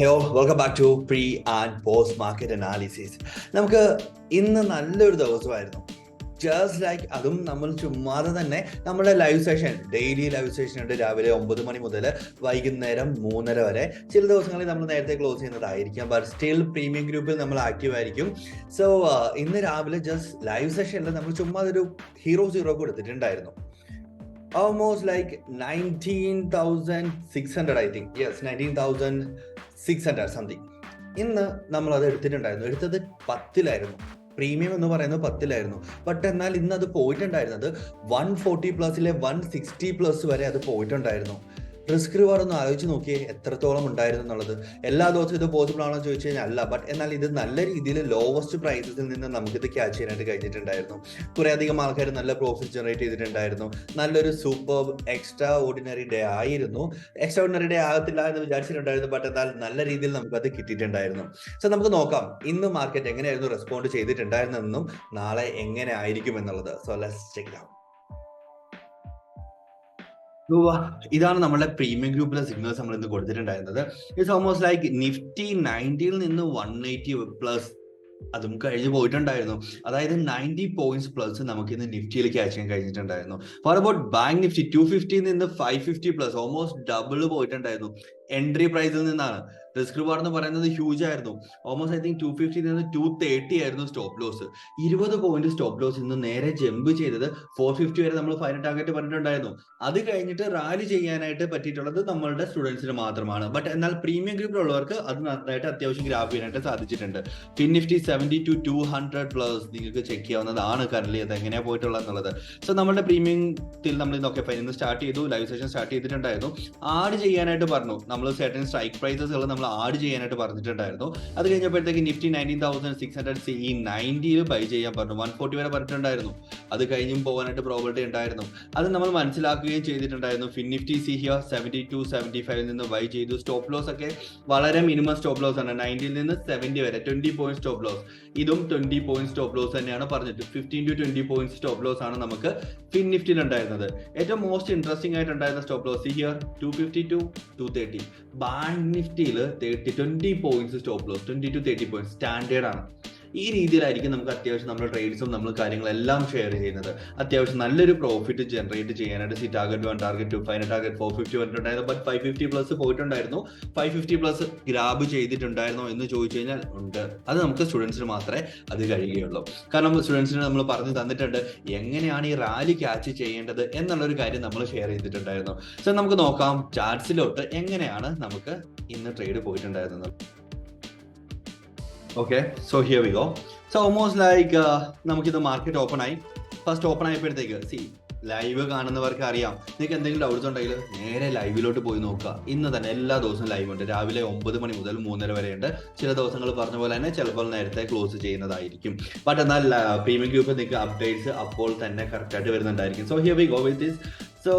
Hello, welcome back to pre and post market analysis. നമുക്ക് ഇന്ന് നല്ലൊരു ദിവസമായിരുന്നു. ജസ്റ്റ് ലൈക്ക് അതും നമ്മൾ ചുമ്മാതെ തന്നെ നമ്മുടെ live session, daily live session ഉണ്ട്. രാവിലെ 9 മണി മുതൽ വൈകുന്നേരം 3:30 വരെ. ചില ദിവസങ്ങളിൽ നമ്മൾ നേരത്തെ ക്ലോസ് ചെയ്യുന്നതായിരിക്കാം, ബട്ട് സ്റ്റിൽ പ്രീമിയം ഗ്രൂപ്പിൽ നമ്മൾ ആക്റ്റീവ് ആയിരിക്കും. സോ ഇന്ന് രാവിലെ ജസ്റ്റ് ലൈവ് സെഷനിൽ നമ്മൾ ചുമ്മാ ഒരു ഹീറോ കൊടുത്തിട്ടുണ്ടായിരുന്നു. Almost like 19,600, I think. Yes, 19,600 something. ഇന്ന് നമ്മൾ അത് എടുത്തത് 10-ലായിരുന്നു. പ്രീമിയം എന്ന് പറയുന്നത് 10-ലായിരുന്നു. ബട്ട് എന്നാൽ ഇന്ന് അത് പോയിട്ടുണ്ടായിരുന്നത് 140+-ലെ 160+ വരെ അത് പോയിട്ടുണ്ടായിരുന്നു. റിസ്ക് റിവാർഡ് ഒന്ന് ആലോചിച്ച് നോക്കിയേ, എത്രത്തോളം ഉണ്ടായിരുന്നു എന്നുള്ളത്. എല്ലാ ദിവസവും ഇത് പോസിബിൾ ആണോ എന്ന് ചോദിച്ചു കഴിഞ്ഞാൽ അല്ല. ബട്ട് എന്നാൽ ഇത് നല്ല രീതിയിൽ ലോവസ്റ്റ് പ്രൈസസിൽ നിന്ന് നമുക്കിത് ക്യാച്ച് ചെയ്യാനായിട്ട് കഴിഞ്ഞിട്ടുണ്ടായിരുന്നു. കുറേ അധികം ആൾക്കാർ നല്ല പ്രോഫിറ്റ് ജനറേറ്റ് ചെയ്തിട്ടുണ്ടായിരുന്നു. നല്ലൊരു സൂപ്പർ എക്സ്ട്രാ ഓർഡിനറി ഡേ ആയിരുന്നു. എക്സ്ട്രാ ഓർഡിനറി ഡേ ആകത്തില്ല എന്ന് വിചാരിച്ചിട്ടുണ്ടായിരുന്നു, ബട്ട് എന്നാൽ നല്ല രീതിയിൽ നമുക്കത് കിട്ടിയിട്ടുണ്ടായിരുന്നു. സോ നമുക്ക് നോക്കാം ഇന്ന് മാർക്കറ്റ് എങ്ങനെയായിരുന്നു റെസ്പോണ്ട് ചെയ്തിട്ടുണ്ടായിരുന്നതെന്നും നാളെ എങ്ങനെ ആയിരിക്കും എന്നുള്ളത്. So let's check it out. ഇതാണ് നമ്മുടെ പ്രീമിയം ഗ്രൂപ്പിലെ സിഗ്നൽസ് നമ്മൾ ഇന്ന് കൊടുത്തിട്ടുണ്ടായിരുന്നത്. ഇറ്റ്സ് ഓൾമോസ്റ്റ് ലൈക്ക് നിഫ്റ്റി 90-ൽ നിന്ന് 180+, അതും കഴിഞ്ഞ് പോയിട്ടുണ്ടായിരുന്നു. അതായത് 90 പോയിന്റ്സ്+ നമുക്ക് ഇന്ന് നിഫ്റ്റിയിൽ ക്യാച്ച് ചെയ്യാൻ കഴിഞ്ഞിട്ടുണ്ടായിരുന്നു. ഫോർ അബൌട്ട് ബാങ്ക് നിഫ്റ്റി 250 നിന്ന് 550+, ഓൾമോസ്റ്റ് ഡബിൾ പോയിട്ടുണ്ടായിരുന്നു. എൻട്രി പ്രൈസിൽ നിന്നാണ്. റിസ്ക് റിവാർഡ് എന്ന് പറയുന്നത് ഹ്യൂജ് ആയിരുന്നു. ഓൾമോസ്റ്റ് ഐ തിങ്ക് 250 നിന്ന് 230 ആയിരുന്നു stop loss. 20 point stop loss ഇന്ന് നേരെ ജമ്പ് ചെയ്തത് 450 വരെ നമ്മൾ ഫൈനൽ ടാർഗറ്റ് പറഞ്ഞിട്ടുണ്ടായിരുന്നു. അത് കഴിഞ്ഞിട്ട് റാലി ചെയ്യാനായിട്ട് പറ്റിയിട്ടുള്ളത് നമ്മളുടെ സ്റ്റുഡൻസിന് മാത്രമാണ്. ബട്ട് എന്നാൽ പ്രീമിയം ഗ്രൂപ്പിലുള്ളവർക്ക് അത് നന്നായിട്ട് അത്യാവശ്യം ഗ്രാബ് ചെയ്യാനായിട്ട് സാധിച്ചിട്ടുണ്ട്. ഫിൻ നിഫ്റ്റി 70 to 200+, നിങ്ങൾക്ക് ചെക്ക് ചെയ്യാവുന്നതാണ് കറന്റ് അത് എങ്ങനെയാണ് പോയിട്ടുള്ളത് എന്നുള്ളത്. സോ നമ്മുടെ പ്രീമിയത്തിൽ നമ്മൾ ഇന്നൊക്കെ ഇന്ന് സ്റ്റാർട്ട് ചെയ്തു, ലൈവ് സെഷൻ സ്റ്റാർട്ട് ചെയ്തിട്ടുണ്ടായിരുന്നു. ആഡ് ചെയ്യാനായിട്ട് പറഞ്ഞു, നമ്മൾ സെർട്ടൻ സ്ട്രൈക്ക് പ്രൈസസുകൾ നമ്മൾ ആഡ് ചെയ്യാനായിട്ട് പറഞ്ഞിട്ടുണ്ടായിരുന്നു. അത് കഴിഞ്ഞപ്പോഴത്തേക്ക് നിഫ്റ്റി 19,600 ഈ 90-ൽ ബൈ ചെയ്യാൻ പറഞ്ഞു. 140 വരെ പറഞ്ഞിട്ടുണ്ടായിരുന്നു. അത് കഴിഞ്ഞും പോകാനായിട്ട് പ്രോബിലിറ്റി ഉണ്ടായിരുന്നു. അത് നമ്മൾ മനസ്സിലാക്കുകയും ചെയ്തിട്ടുണ്ടായിരുന്നു. Fin Nifty see here 70 to 75 നിന്ന് ബൈ ചെയ്തു. സ്റ്റോപ്പ് ലോസ് ഒക്കെ വളരെ മിനിമം സ്റ്റോപ്പ് ലോസ് ആണ്. 90-ൽ നിന്ന് 70 വരെ 20 പോയിന്റ് സ്റ്റോപ്പ് ലോസ്. ഇതും 20 പോയിന്റ് സ്റ്റോപ്പ് ലോസ് തന്നെയാണ് പറഞ്ഞിട്ട്. 15 to 20 പോയിന്റ് സ്റ്റോപ്പ് ലോസ് ആണ് നമുക്ക് ഫിൻ നിഫ്റ്റിയിൽ ഉണ്ടായിരുന്നത്. ഏറ്റവും മോസ്റ്റ് ഇൻട്രസ്റ്റിംഗ് ആയിട്ടുണ്ടായിരുന്ന stop loss here 250 to 230. Bank നിഫ്റ്റിയിൽ 20 points stop loss, 20 to 30 points standard ആണ്. ഈ രീതിയിലായിരിക്കും നമുക്ക് അത്യാവശ്യം നമ്മുടെ ട്രേഡ്സും നമ്മൾ കാര്യങ്ങളെല്ലാം ഷെയർ ചെയ്യുന്നത്. അത്യാവശ്യം നല്ലൊരു പ്രോഫിറ്റ് ജനറേറ്റ് ചെയ്യാനായിട്ട് C target 1, target 2, final target 450 പറഞ്ഞിട്ടുണ്ടായിരുന്നു. ബട്ട് 550+ പോയിട്ടുണ്ടായിരുന്നു. 550+ ഗ്രാബ് ചെയ്തിട്ടുണ്ടായിരുന്നോ എന്ന് ചോദിച്ചു കഴിഞ്ഞാൽ ഉണ്ട്. അത് നമുക്ക് സ്റ്റുഡൻസിന് മാത്രമേ അത് കഴിയുകയുള്ളൂ. കാരണം സ്റ്റുഡൻസിന് നമ്മൾ പറഞ്ഞു തന്നിട്ടുണ്ട് എങ്ങനെയാണ് ഈ റാലി ക്യാച്ച് ചെയ്യേണ്ടത് എന്നുള്ളൊരു കാര്യം നമ്മൾ ഷെയർ ചെയ്തിട്ടുണ്ടായിരുന്നു. സോ നമുക്ക് നോക്കാം ചാർട്സിലോട്ട് എങ്ങനെയാണ് നമുക്ക് ഇന്ന് ട്രേഡ് പോയിട്ടുണ്ടായിരുന്നത്. Okay, so here we go. So almost like നമുക്കിത് മാർക്കറ്റ് ഓപ്പൺ ആയി. ഫസ്റ്റ് ഓപ്പൺ ആയപ്പോഴത്തേക്ക് ലൈവ് കാണുന്നവർക്ക് അറിയാം. നിങ്ങൾക്ക് എന്തെങ്കിലും ഡൗട്ട്സ് ഉണ്ടെങ്കിൽ നേരെ ലൈവിലോട്ട് പോയി നോക്കുക. ഇന്ന് തന്നെ എല്ലാ ദിവസവും ലൈവ് ഉണ്ട്. രാവിലെ 9 മണി മുതൽ 3:30 വരെ ഉണ്ട്. ചില ദിവസങ്ങൾ പറഞ്ഞ പോലെ തന്നെ ചിലപ്പോൾ നേരത്തെ ക്ലോസ് ചെയ്യുന്നതായിരിക്കും. ബട്ട് എന്നാൽ പ്രീമിയം ഗ്രൂപ്പിൽ നിങ്ങൾക്ക് അപ്ഡേറ്റ്സ് അപ്പോൾ തന്നെ കറക്റ്റായിട്ട് വരുന്നുണ്ടായിരിക്കും. So here we go with this. So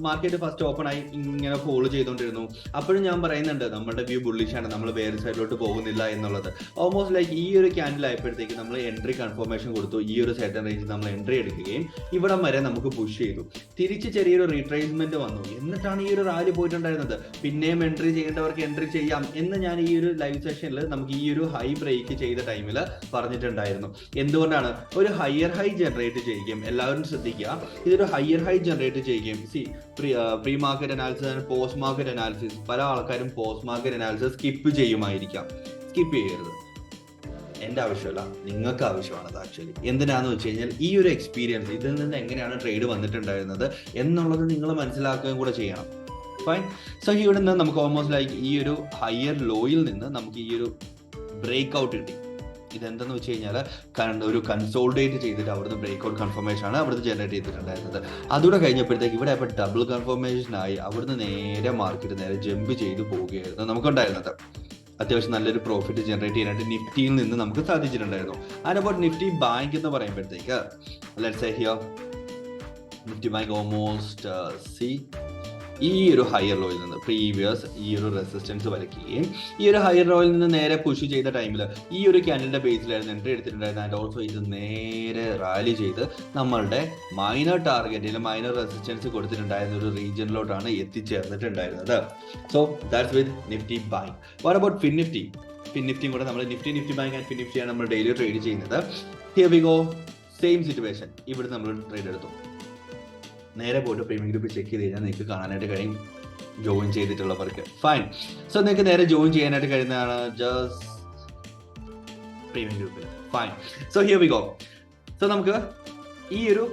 market first open ആയി ഇങ്ങനെ ഫോളോ ചെയ്തുകൊണ്ടിരുന്നു. അപ്പോഴും ഞാൻ പറയുന്നുണ്ട് നമ്മുടെ വ്യൂ ബുള്ളിഷാണ്, നമ്മൾ വേറെ സൈഡിലോട്ട് പോകുന്നില്ല എന്നുള്ളത്. ഓൾമോസ്റ്റ് ലൈക്ക് ഈ ഒരു ക്യാൻഡിൽ ആയപ്പോഴത്തേക്ക് നമ്മൾ എൻട്രി കൺഫർമേഷൻ കൊടുത്തു. ഈ ഒരു സെർട്ടൻ റേഞ്ചിൽ നമ്മൾ എൻട്രി എടുക്കുകയും ഇവിടം വരെ നമുക്ക് പുഷ് ചെയ്തു. തിരിച്ച് ചെറിയൊരു റീട്രേസ്മെന്റ് വന്നു. എന്നിട്ടാണ് ഈ ഒരു റാലി പോയിട്ടുണ്ടായിരുന്നത്. പിന്നെയും എൻട്രി ചെയ്യേണ്ടവർക്ക് എൻട്രി ചെയ്യാം എന്ന് ഞാൻ ഈ ഒരു ലൈവ് സെഷനിൽ നമുക്ക് ഈ ഒരു ഹൈ ബ്രേക്ക് ചെയ്ത ടൈമിൽ പറഞ്ഞിട്ടുണ്ടായിരുന്നു. എന്തുകൊണ്ടാണ്? ഒരു ഹയർ ഹൈ ജനറേറ്റ് ചെയ്യുകയും, എല്ലാവരും ശ്രദ്ധിക്കുക, ഇതൊരു ഹയർ ഹൈ ജനറേറ്റ് ചെയ്യുകയും. Pre market analysis and post market analysis, പല ആൾക്കാരും പോസ്റ്റ് മാർക്കറ്റ് അനാലിസിസ് സ്കിപ്പ് ചെയ്യുമായിരിക്കാം. സ്കിപ്പ് ചെയ്യരുത്. എൻ്റെ ആവശ്യമല്ല, നിങ്ങൾക്ക് ആവശ്യമാണത് ആക്ച്വലി. എന്തിനാന്ന് വെച്ച് കഴിഞ്ഞാൽ ഈ ഒരു എക്സ്പീരിയൻസ്, ഇതിൽ നിന്ന് എങ്ങനെയാണ് ട്രേഡ് വന്നിട്ടുണ്ടായിരുന്നത് എന്നുള്ളത് നിങ്ങൾ മനസ്സിലാക്കുകയും കൂടെ ചെയ്യണം. ഫൈൻ. സോ ഇവിടെ നിന്ന് നമുക്ക് ഓൾമോസ്റ്റ് ലൈക്ക് ഈ ഒരു ഹയർ ലോയിൽ നിന്ന് നമുക്ക് ഈ ഒരു ബ്രേക്ക് ഔട്ട് കിട്ടി. ഇതെന്തെന്ന് വെച്ച് കഴിഞ്ഞാൽ ഒരു കൺസോൾഡേറ്റ് ചെയ്തിട്ട് അവിടുന്ന് ബ്രേക്ക് ഔട്ട് കൺഫർമേഷൻ ആണ് അവിടുന്ന് ജനറേറ്റ് ചെയ്തിട്ടുണ്ടായിരുന്നത്. അതുകൂടെ കഴിഞ്ഞപ്പോഴത്തേക്ക് ഇവിടെ ഇപ്പോൾ ഡബിൾ കൺഫർമേഷൻ ആയി. അവിടുന്ന് നേരെ മാർക്കറ്റ് നേരെ ജമ്പ് ചെയ്ത് പോവുകയായിരുന്നു നമുക്കുണ്ടായിരുന്നത്. അത്യാവശ്യം നല്ലൊരു പ്രോഫിറ്റ് ജനറേറ്റ് ചെയ്യാനായിട്ട് നിഫ്റ്റിയിൽ നിന്ന് നമുക്ക് സാധിച്ചിട്ടുണ്ടായിരുന്നു. ആൻഡ് അബൌട്ട് നിഫ്റ്റി ബാങ്ക് എന്ന് പറയുമ്പോഴത്തേക്ക് let's say here Nifty bank almost ഈ ഒരു ഹയർ ലോയിൽ നിന്ന് പ്രീവിയസ് ഈ ഒരു റെസിസ്റ്റൻസ് വരയ്ക്കുകയും ഈ ഒരു ഹയർ ലോയിൽ നിന്ന് നേരെ പുഷ് ചെയ്ത ടൈമിൽ ഈ ഒരു ക്യാൻഡലിന്റെ ബേസിലായിരുന്നു എൻട്രി എടുത്തിട്ടുണ്ടായിരുന്നത്. ആൻഡ് ഓൾസോ ഇത് നേരെ റാലി ചെയ്ത് നമ്മളുടെ മൈനർ ടാർഗറ്റിൽ മൈനർ റെസിസ്റ്റൻസ് കൊടുത്തിട്ടുണ്ടായിരുന്ന ഒരു റീജിയനിലോട്ടാണ് എത്തിച്ചേർന്നിട്ടുണ്ടായിരുന്നത്. So that's with Nifty bank. What about Fin Nifty? Fin നിഫ്റ്റിയും കൂടെ നമ്മൾ നിഫ്റ്റി ബാങ്ക് ആൻഡ് ഫിൻ നിഫ്റ്റിയാണ് നമ്മൾ ഡെയിലി ട്രേഡ് ചെയ്യുന്നത്. Here we go. Same situation. ഇവിടെ നമ്മൾ ട്രേഡ് എടുത്തു. നേരെ പോയിട്ട് പ്രീമിയം ഗ്രൂപ്പ് ചെക്ക് ചെയ്ത് കഴിഞ്ഞാൽ നിങ്ങൾക്ക് കാണാനായിട്ട് കഴിയും ജോയിൻ ചെയ്തിട്ടുള്ളവർക്ക്. ഫൈൻ. സോ നിങ്ങൾക്ക് നേരെ ജോയിൻ ചെയ്യാനായിട്ട് കഴിയുന്നതാണ് ജസ്റ്റ് പ്രീമിയം ഗ്രൂപ്പിൽ. Fine. So here we go. So നമുക്ക് ഈ ഒരു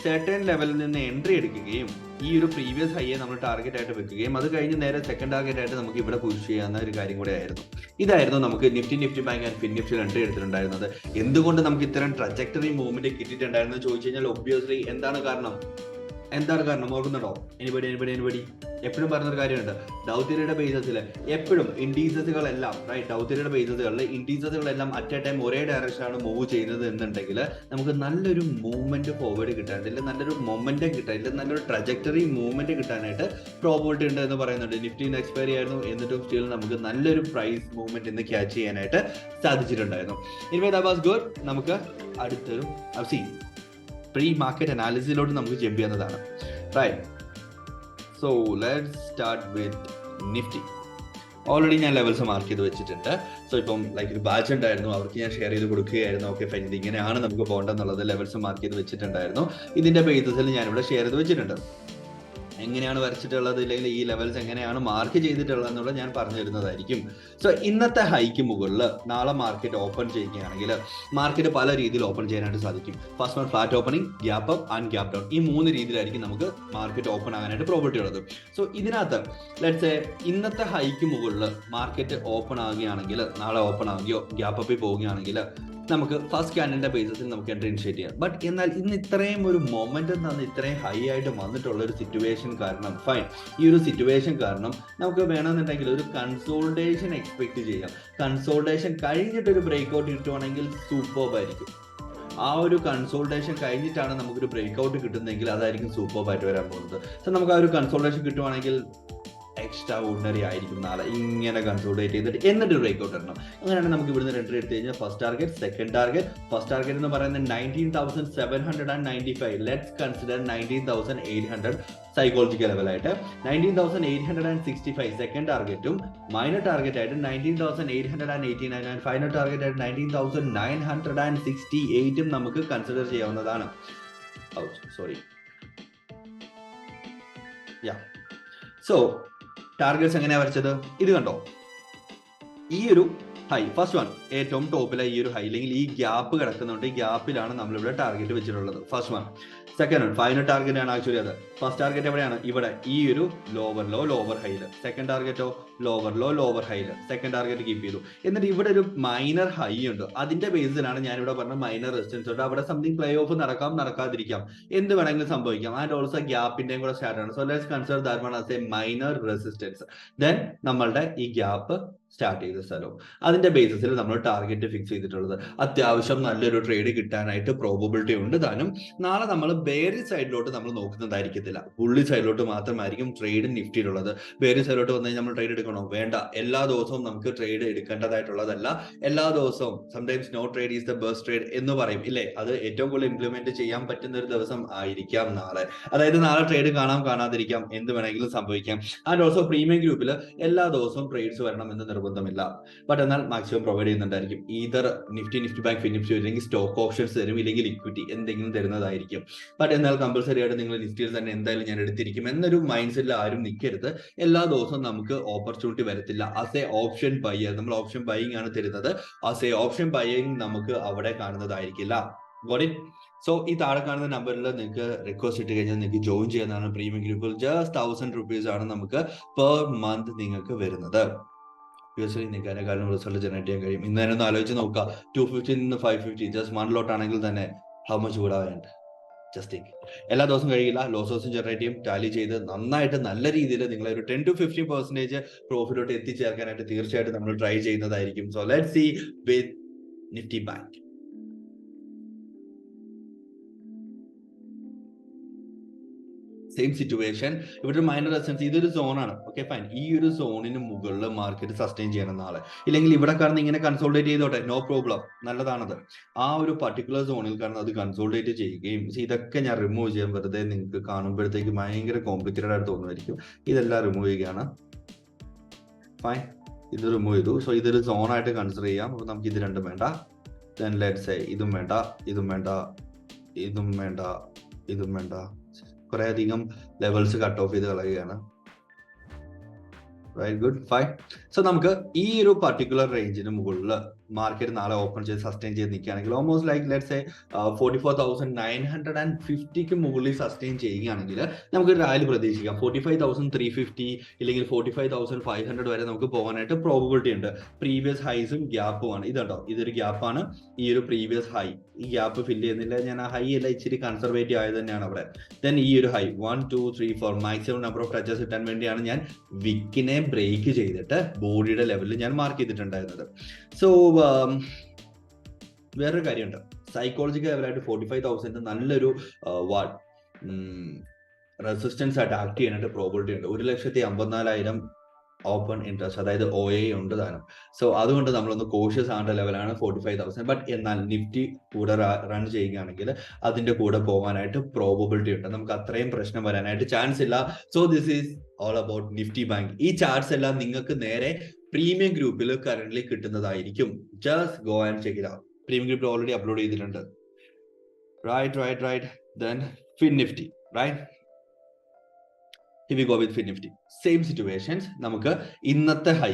സെർട്ടൻ ലെവലിൽ നിന്ന് എൻട്രി എടുക്കുകയും ഈ ഒരു പ്രീവിയസ് ഹൈയെ നമ്മൾ ടാർഗറ്റ് ആയിട്ട് വെക്കുകയും അത് കഴിഞ്ഞ് നേരെ സെക്കൻഡ് ടാർഗറ്റ് ആയിട്ട് നമുക്ക് ഇവിടെ പുഷ് ചെയ്യാവുന്ന ഒരു കാര്യം കൂടെ ആയിരുന്നു. ഇതായിരുന്നു നമുക്ക് നിഫ്റ്റി ബാങ്ക് ആൻഡ് ഫിൻ നിഫ്റ്റിയിൽ എൻട്രി എടുത്തിട്ടുണ്ടായിരുന്നത്. എന്തുകൊണ്ട് നമുക്ക് ഇത്തരം ട്രജക്ടറി മൂവ്മെന്റ് കിട്ടിയിട്ടുണ്ടായിരുന്നു ചോദിച്ചു കഴിഞ്ഞാൽ ഒബ്വിയസ്ലി എന്താണ് കാരണം ഓർക്കുന്നുണ്ടോ? എനിബഡി എപ്പോഴും പറഞ്ഞൊരു കാര്യമുണ്ട്. ഡൗ തിയറിയുടെ ബേസിസിൽ എപ്പോഴും ഇൻഡീസസുകളെല്ലാം ഡൗ തിയറിയുടെ ബേസിസുകളിൽ ഇൻഡീസസുകളെല്ലാം അറ്റ് എ ടൈം ഒരേ ഡയറക്ഷനാണ് മൂവ് ചെയ്യുന്നത് എന്നുണ്ടെങ്കിൽ നമുക്ക് നല്ലൊരു മൂവ്മെന്റ് ഫോർവേഡ് കിട്ടാനില്ല, നല്ലൊരു മൊമെന്റം കിട്ടാനില്ല, നല്ലൊരു ട്രജക്ടറി മൂവ്മെന്റ് കിട്ടാനായിട്ട് പ്രോബിലിറ്റി ഉണ്ട് എന്ന് പറയുന്നുണ്ട്. നിഫ്റ്റി ഇന്ന് എക്സ്പയറി ആയിരുന്നു, എന്നിട്ടും സ്റ്റിൽ നമുക്ക് നല്ലൊരു പ്രൈസ് മൂവ്മെന്റ് ഇന്ന് ക്യാച്ച് ചെയ്യാനായിട്ട് സാധിച്ചിട്ടുണ്ടായിരുന്നു. Anyway that was good. നമുക്ക് അടുത്തൊരു പ്രീ മാർക്കറ്റ് അനാലിസിലോട്ട് നമുക്ക് ജമ്പ് ചെയ്യുന്നതാണ്. Right. So let's start with Nifty. Already ഞാൻ ലെവൽസ് മാർക്ക് ചെയ്ത് വെച്ചിട്ടുണ്ട്. സോ ഇപ്പം ഒരു ബാച്ച് ഉണ്ടായിരുന്നു, അവർക്ക് ഞാൻ ഷെയർ ചെയ്ത് കൊടുക്കുകയായിരുന്നു. ഓക്കെ ഫൈൻ, ഇത് ഇങ്ങനെയാണ് നമുക്ക് പോകേണ്ടതെന്നുള്ളത് ലെവൽസ് മാർക്ക് ചെയ്ത് വെച്ചിട്ടുണ്ടായിരുന്നു. ഇതിന്റെ ബേസിസിൽ ഞാനിവിടെ ഷെയർ ചെയ്ത് വെച്ചിട്ടുണ്ട്. എങ്ങനെയാണ് വരച്ചിട്ടുള്ളത്, ഇല്ലെങ്കിൽ ഈ ലെവൽസ് എങ്ങനെയാണ് മാർക്ക് ചെയ്തിട്ടുള്ളത് എന്നുള്ളത് ഞാൻ പറഞ്ഞു തരുന്നതായിരിക്കും. സോ ഇന്നത്തെ ഹൈക്ക് മുകളിൽ നാളെ മാർക്കറ്റ് ഓപ്പൺ ചെയ്യുകയാണെങ്കിൽ മാർക്കറ്റ് പല രീതിയിൽ ഓപ്പൺ ചെയ്യാനായിട്ട് സാധിക്കും. First one flat opening, gap up and gap down. ഈ 3 രീതിയിലായിരിക്കും നമുക്ക് മാർക്കറ്റ് ഓപ്പൺ ആകാനായിട്ട് പ്രോബിലിറ്റി ഉള്ളത്. സോ ഇതിനകത്ത് ലെറ്റ്സ് ഇന്നത്തെ ഹൈക്ക് മുകളിൽ മാർക്കറ്റ് ഓപ്പൺ ആകുകയാണെങ്കിൽ, നാളെ ഓപ്പൺ ആകുകയോ ഗ്യാപ്പ് അപ്പിൽ പോവുകയാണെങ്കിൽ നമുക്ക് ഫസ്റ്റ് ക്യാൻഡലിന്റെ ബേസിസിൽ നമുക്ക് എൻട്രി ഇനിഷ്യേറ്റ് ചെയ്യാം. ബട്ട് എന്നാൽ ഇന്ന് ഇത്രയും ഒരു മൊമെന്റം തന്ന് ഇത്രയും ഹൈ ആയിട്ട് വന്നിട്ടുള്ള ഒരു സിറ്റുവേഷൻ കാരണം ഈ ഒരു സിറ്റുവേഷൻ കാരണം നമുക്ക് വേണമെന്നുണ്ടെങ്കിൽ ഒരു കൺസോൾട്ടേഷൻ എക്സ്പെക്ട് ചെയ്യാം. കൺസോൾട്ടേഷൻ കഴിഞ്ഞിട്ട് ഒരു ബ്രേക്ക് ഔട്ട് കിട്ടുവാണെങ്കിൽ സൂപ്പർബായിരിക്കും. ആ ഒരു കൺസോൾട്ടേഷൻ കഴിഞ്ഞിട്ടാണ് നമുക്കൊരു ബ്രേക്ക് ഔട്ട് കിട്ടുന്നതെങ്കിൽ അതായിരിക്കും സൂപ്പർബായിട്ട് വരാൻ പോകുന്നത്. സോ നമുക്ക് ആ ഒരു കൺസോൾട്ടേഷൻ കിട്ടുവാണെങ്കിൽ എക്സ്ട്രാ ഓർഡിനറി ആയിരിക്കും. നാളെ ഇങ്ങനെ കൺസോൾട്ടേറ്റ് ചെയ്തിട്ട് എന്നിട്ട് ബ്രേക്ക് ഔട്ട് ഇടണം. അങ്ങനെയാണ് നമുക്ക് ഇവിടുന്ന് എൻട്രി എടുത്തു കഴിഞ്ഞാൽ first target, second target. First target എന്ന് പറയുന്നത് 19,795. ലെറ്റ്സ് കൺസിഡർ 19,800 സൈക്കോളജിക്കൽ ലെവലായിട്ട്. 19,865 സെക്കൻഡ് ടാർഗറ്റും മൈനർ ടാർഗറ്റ് ആയിട്ട് 19,889 ആൻഡ് ഫൈനൽ ടാർഗറ്റ് ആയിട്ട് 19,968 നമുക്ക് കൺസിഡർ ചെയ്യാവുന്നതാണ്. സോ ടാർഗറ്റ്സ് എങ്ങനെയാ വരച്ചത്? ഇത് കണ്ടോ, ഈ ഒരു ഹൈ ഫസ്റ്റ് വൺ ഏറ്റവും ടോപ്പിലെ ഈ ഒരു ഹൈ അല്ലെങ്കിൽ ഈ ഗ്യാപ്പ് കിടക്കുന്നുണ്ട്. ഈ ഗ്യാപ്പിലാണ് നമ്മളിവിടെ ടാർഗറ്റ് വെച്ചിട്ടുള്ളത്. First one. Second one final target ആണ് ആക്ച്വലി അത്. ഫസ്റ്റ് ടാർഗറ്റ് എവിടെയാണ്? ഇവിടെ ഈ ഒരു ലോവർ ലോ ലോവർ ഹൈല്. സെക്കൻഡ് ടാർഗറ്റോ ലോവർ ലോ ലോവർ ഹൈല്. സെക്കൻഡ് ടാർഗറ്റ് കീപ്പ് ചെയ്തു. എന്നിട്ട് ഇവിടെ ഒരു മൈനർ ഹൈ ഉണ്ട്. അതിന്റെ ബേസിലാണ് ഞാനിവിടെ പറഞ്ഞ മൈനർ റെസിസ്റ്റൻസ് ഉണ്ട്. അവിടെ സംതിങ് പ്ലേ ഓഫ് നടക്കാം, നടക്കാതിരിക്കാം, എന്ത് വേണമെങ്കിലും സംഭവിക്കാം. ആൻഡ് ഓൾസോ ഗ്യാപ്പിന്റെയും കൂടെ സ്റ്റാർട്ട് ആണ്. So let's consider that one as A minor resistance. Then നമ്മളുടെ ഈ ഗ്യാപ്പ് സ്റ്റാർട്ട് ചെയ്ത സ്ഥലവും അതിന്റെ ബേസിസിൽ നമ്മൾ ടാർഗറ്റ് ഫിക്സ് ചെയ്തിട്ടുള്ളത്. അത്യാവശ്യം നല്ലൊരു ട്രേഡ് കിട്ടാനായിട്ട് പ്രോബബിലിറ്റി ഉണ്ട് താനും. നാളെ നമ്മൾ ബേറി സൈഡിലോട്ട് നമ്മൾ നോക്കുന്നതായിരിക്കത്തില്ല, ബുള്ളി സൈഡിലോട്ട് മാത്രമായിരിക്കും ട്രേഡ് നിഫ്റ്റിയിലുള്ളത്. ബേറി സൈഡിലോട്ട് വന്നു കഴിഞ്ഞാൽ നമ്മൾ ട്രേഡ് എടുക്കണോ? വേണ്ട. എല്ലാ ദിവസവും നമുക്ക് ട്രേഡ് എടുക്കേണ്ടതായിട്ടുള്ളതല്ല. എല്ലാ ദിവസവും sometimes no trade is the best trade എന്ന് പറയും ഇല്ലേ? അത് ഏറ്റവും കൂടുതൽ ഇംപ്ലിമെന്റ് ചെയ്യാൻ പറ്റുന്ന ഒരു ദിവസം ആയിരിക്കാം നാളെ. അതായത് നാളെ ട്രേഡ് കാണാം, കാണാതിരിക്കാം, എന്ത് വേണമെങ്കിലും സംഭവിക്കാം. ആൻഡ് ഓൾസോ പ്രീമിയം ഗ്രൂപ്പിൽ എല്ലാ ദിവസവും ട്രേഡ്സ് വരണം എന്ന് നിർബന്ധമില്ല. ബട്ട് എന്നാൽ മാക്സിമം പ്രൊവൈഡ് ചെയ്യുന്നുണ്ടായിരിക്കും. Either Nifty bank Fin Nifty അല്ലെങ്കിൽ സ്റ്റോക്ക് ഓപ്ഷൻസ് തരും, ഇല്ലെങ്കിൽ ഇക്വിറ്റി എന്തെങ്കിലും തരുന്നതായിരിക്കും. ബട്ട് എന്നാൽ കമ്പൽസറി ആയിട്ട് നിങ്ങൾ നിഫ്റ്റിയിൽ തന്നെ എന്തായാലും ഞാൻ എടുത്തിരിക്കും എന്നൊരു മൈൻഡ് സെറ്റിൽ ആരും നിൽക്കരുത്. എല്ലാ ദിവസവും നമുക്ക് ഓപ്പർച്യൂണിറ്റി വരത്തില്ല. ആസ് എ ഓപ്ഷൻ ബൈയർ നമ്മൾ ഓപ്ഷൻ ബൈയിങ് ആണ് തരുന്നത്. ആസ് എ ഓപ്ഷൻ ബൈയിങ് നമുക്ക് അവിടെ കാണുന്നതായിരിക്കില്ല. Got it? സോ ഈ താഴെ കാണുന്ന നമ്പറിൽ നിങ്ങൾക്ക് റിക്വസ്റ്റ് ഇട്ട് കഴിഞ്ഞാൽ നിങ്ങൾക്ക് ജോയിൻ ചെയ്യുന്നതാണ് പ്രീമിയം ഗ്രൂപ്പിൽ. ജസ്റ്റ് 1000 rupees ആണ് നമുക്ക് പെർ മന്ത് നിങ്ങൾക്ക് വരുന്നത്. നിങ്ങൾക്ക് അതിനെക്കാളും റിസൾട്ട് ജനറേറ്റ് ചെയ്യാൻ കഴിയും. ഇന്ന് തന്നെ ഒന്ന് ആലോചിച്ച് നോക്കുക. 250 നിന്ന് 550 ജസ്റ്റ് 1 lot ആണെങ്കിൽ തന്നെ how much would have earned? Just think. എല്ലാ ദിവസവും കഴിയില്ല. ലോസോസും ജനറേറ്റ് ചെയ്യും. ടാലി ചെയ്ത് നന്നായിട്ട് നല്ല രീതിയിൽ നിങ്ങളെ ഒരു 10 to 50% പ്രോഫിറ്റോട്ട് എത്തിച്ചേർക്കാനായിട്ട് തീർച്ചയായിട്ടും നമ്മൾ ട്രൈ ചെയ്യുന്നതായിരിക്കും. So let's see with Nifty Bank. Same situation. ഇവിടെ ഒരു മൈനർ റെസിസ്റ്റൻസ്, ഇതൊരു സോണാണ്. Okay fine. ഈ ഒരു സോണിന് മുകളിൽ മാർക്കറ്റ് സസ്റ്റെയിൻ ചെയ്യണം നാളെ. ഇല്ലെങ്കിൽ ഇവിടെ കാരണം ഇങ്ങനെ കൺസോൾട്ടേറ്റ് ചെയ്തോട്ടെ, നോ പ്രോബ്ലം, നല്ലതാണത്. ആ ഒരു പർട്ടിക്കുലർ സോണിൽ കാരണം അത് കൺസോൾട്ടേറ്റ് ചെയ്യുകയും, ഇതൊക്കെ ഞാൻ റിമൂവ് ചെയ്യാൻ വെറുതെ നിങ്ങൾക്ക് കാണുമ്പോഴത്തേക്ക് ഭയങ്കര കോംപ്ലിക്കേറ്റഡ് ആയിട്ട് തോന്നുമായിരിക്കും. ഇതെല്ലാം റിമൂവ് ചെയ്യുകയാണ്. ഫൈൻ, ഇത് റിമൂവ് ചെയ്തു. സോ ഇതൊരു സോണായിട്ട് കൺസിഡർ ചെയ്യാം. അപ്പോൾ നമുക്ക് ഇത് രണ്ടും വേണ്ട. ദെൻ ലെറ്റ്സ് സേ ഇതും വേണ്ട, ഇതും വേണ്ട, ഇതും വേണ്ട, ഇതും വേണ്ട. കുറെ അധികം ലെവൽസ് കട്ട് ഓഫ് ചെയ്ത് കളയുകയാണ്. Right, good, fine. സോ നമുക്ക് ഈ ഒരു പർട്ടിക്കുലർ റേഞ്ചിന് മുകളിൽ മാർക്കറ്റ് നാളെ ഓപ്പൺ ചെയ്ത് സസ്റ്റെയിൻ ചെയ്ത് നിൽക്കുകയാണെങ്കിൽ ഓൾമോസ്റ്റ് ലൈക്ക് ലെറ്റ്സ് സേ 44,950 മുകളിൽ സസ്റ്റെയിൻ ചെയ്യുകയാണെങ്കിൽ നമുക്ക് റാലി പ്രതീക്ഷിക്കാം. 45,350 ഇല്ലെങ്കിൽ 45,500 വരെ നമുക്ക് പോകാനായിട്ട് പ്രോബബിലിറ്റി ഉണ്ട്. പ്രീവിയസ് ഹൈസും ഗ്യാപ്പുമാണ്. ഇതുണ്ടോ, ഇതൊരു ഗ്യാപ്പാണ്. ഈ ഒരു പ്രീവിയസ് ഹൈ, ഈ ഗ്യാപ്പ് ഫില്ല് ചെയ്യുന്നില്ല. ഞാൻ ആ ഹൈ എല്ലാം ഇച്ചിരി കൺസർവേറ്റീവ് ആയത് തന്നെയാണ് അവിടെ. ദെൻ ഈ ഒരു high 1 2 3 4 maximum number of touches കിട്ടാൻ വേണ്ടിയാണ് ഞാൻ വിക്കിനെ ബ്രേക്ക് ചെയ്തിട്ട് ബോഡിയുടെ ലെവലിൽ ഞാൻ മാർക്ക് ചെയ്തിട്ടുണ്ടായിരുന്നത്. സോ വേറൊരു കാര്യമുണ്ട്, സൈക്കോളജിക്കൽ ലെവലായിട്ട് 45,000 നല്ലൊരു റെസിസ്റ്റൻസ് ആയിട്ട് ആക്ട് ചെയ്യാനായിട്ട് പ്രോബിലിറ്റി ഉണ്ട്. 1,54,000 ഓപ്പൺ ഇൻട്രസ്റ്റ്, അതായത് OA ഉണ്ട് താനും. സോ അതുകൊണ്ട് നമ്മളൊന്ന് കോഷ്യസ് ആണ്ട ലെവലാണ് 45,000. ബട്ട് എന്നാൽ നിഫ്റ്റി കൂടെ റൺ ചെയ്യുകയാണെങ്കിൽ അതിന്റെ കൂടെ പോകാനായിട്ട് പ്രോബബിലിറ്റി ഉണ്ട്. നമുക്ക് അത്രയും പ്രശ്നം വരാനായിട്ട് ചാൻസ് ഇല്ല. So this is all about Nifty Bank. ഈ ചാർട്ട്സ് എല്ലാം നിങ്ങൾക്ക് നേരെ പ്രീമിയം ഗ്രൂപ്പിൽ കറന്റ്ലി കിട്ടുന്നതായിരിക്കും. Just go and check it out. Premium ഗ്രൂപ്പിൽ ഓൾറെഡി അപ്ലോഡ് ചെയ്തിട്ടുണ്ട്. Right. Then Fin Nifty, right. Here we go with Fin Nifty. Same situations. നമുക്ക് ഇന്നത്തെ ഹൈ,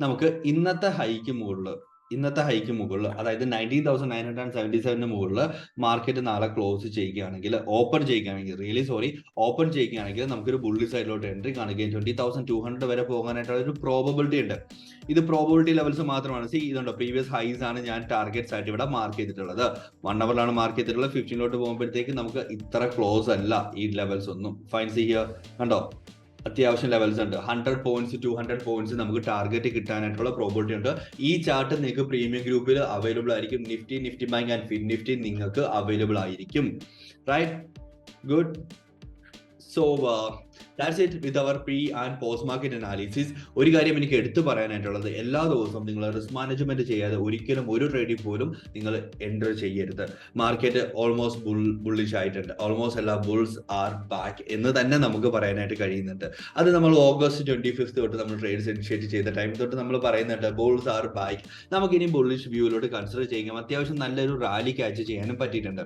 നമുക്ക് ഇന്നത്തെ ഹൈക്ക് മുകളിൽ അതായത് 19,977 മുകളിൽ മാർക്കറ്റ് നാളെ ക്ലോസ് ചെയ്യുകയാണെങ്കിൽ, ഓപ്പൺ ചെയ്യുകയാണെങ്കിൽ നമുക്കൊരു ബുള്ളി സൈഡിലോട്ട് എൻട്രി കാണുകയും 20,200 വരെ പോകാനായിട്ടുള്ള ഒരു പ്രോബബിലിറ്റി ഉണ്ട്. ഇത് പ്രോബബിലിറ്റി ലെവൽസ് മാത്രമാണ്. ഇതുണ്ടോ, പ്രീവിയസ് ഹൈസ് ആണ് ഞാൻ ടാർഗറ്റ്സ് ആയിട്ട് ഇവിടെ മാർക്ക് ചെയ്തിട്ടുള്ളത്. 1 അവറിലാണ് മാർക്ക് ചെയ്തിട്ടുള്ളത്. 15ലോട്ട് പോകുമ്പോഴത്തേക്ക് നമുക്ക് ഇത്ര ക്ലോസ് അല്ല ഈ ലെവൽസ് ഒന്നും. ഫൈൻ, സീ ഹിയർ, കണ്ടോ, അത്യാവശ്യം ലെവൽസ് ഉണ്ട്. 100 പോയിന്റ്സ് 200 പോയിന്റ്സ് നമുക്ക് ടാർഗറ്റ് കിട്ടാനായിട്ടുള്ള പ്രോബിലിറ്റി ഉണ്ട്. ഈ ചാർട്ട് നിങ്ങൾക്ക് പ്രീമിയം ഗ്രൂപ്പിൽ അവൈലബിൾ ആയിരിക്കും. Nifty bank and Fin Nifty നിങ്ങൾക്ക് അവൈലബിൾ ആയിരിക്കും. Right, good. So that's it with our pre and post market analysis. ഒരു കാര്യം എനിക്ക് എടുത്തു പറയാനായിട്ടുള്ളത്, എല്ലാ ദിവസവും നിങ്ങൾ റിസ്ക് മാനേജ്മെന്റ് ചെയ്യാതെ ഒരിക്കലും ഒരു ട്രേഡിൽ പോലും നിങ്ങൾ എൻ്റർ ചെയ്യരുത്. മാർക്കറ്റ് ഓൾമോസ്റ്റ് ബുള്ളിഷ് ആയിട്ടുണ്ട്. ഓൾമോസ്റ്റ് എല്ലാ ബുൾസ് ആർ ബാക്ക് എന്ന് തന്നെ നമുക്ക് പറയാനായിട്ട് കഴിയുന്നുണ്ട്. അത് നമ്മൾ ഓഗസ്റ്റ് 25 തൊട്ട് നമ്മൾ ട്രേഡ്സ് ഇനിഷ്യേറ്റ് ചെയ്ത ടൈം തൊട്ട് നമ്മൾ പറയുന്നുണ്ട് ബുൾസ് ആർ ബാക്ക്. നമുക്കിനി ബുള്ളിഷ് വ്യൂവിലോട്ട് കൺസിഡർ ചെയ്യാം. അത്യാവശ്യം നല്ലൊരു റാലി ക്യാച്ച് ചെയ്യാനും പറ്റിയിട്ടുണ്ട്.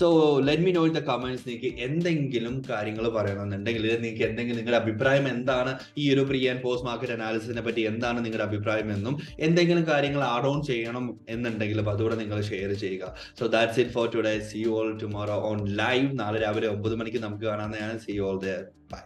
So let me know in the comments. നിങ്ങൾക്ക് എന്തെങ്കിലും കാര്യങ്ങൾ പറയണമെന്നുണ്ടെങ്കിൽ, നിങ്ങൾക്ക് എന്തെങ്കിലും നിങ്ങളുടെ അഭിപ്രായം എന്താണ്, ഈ ഒരു പ്രീ ആൻഡ് പോസ്റ്റ് മാർക്കറ്റ് അനാലിസിസിനെ പറ്റി എന്താണ് നിങ്ങളുടെ അഭിപ്രായം എന്നും, എന്തെങ്കിലും കാര്യങ്ങൾ ആഡ് ഓൺ ചെയ്യണം എന്നുണ്ടെങ്കിലും അതുകൂടെ നിങ്ങൾ ഷെയർ ചെയ്യുക. So that's it for today. See you all tomorrow on live. നാളെ രാവിലെ 9 മണിക്ക് നമുക്ക് കാണാവുന്നതാണ്. See you all there. By.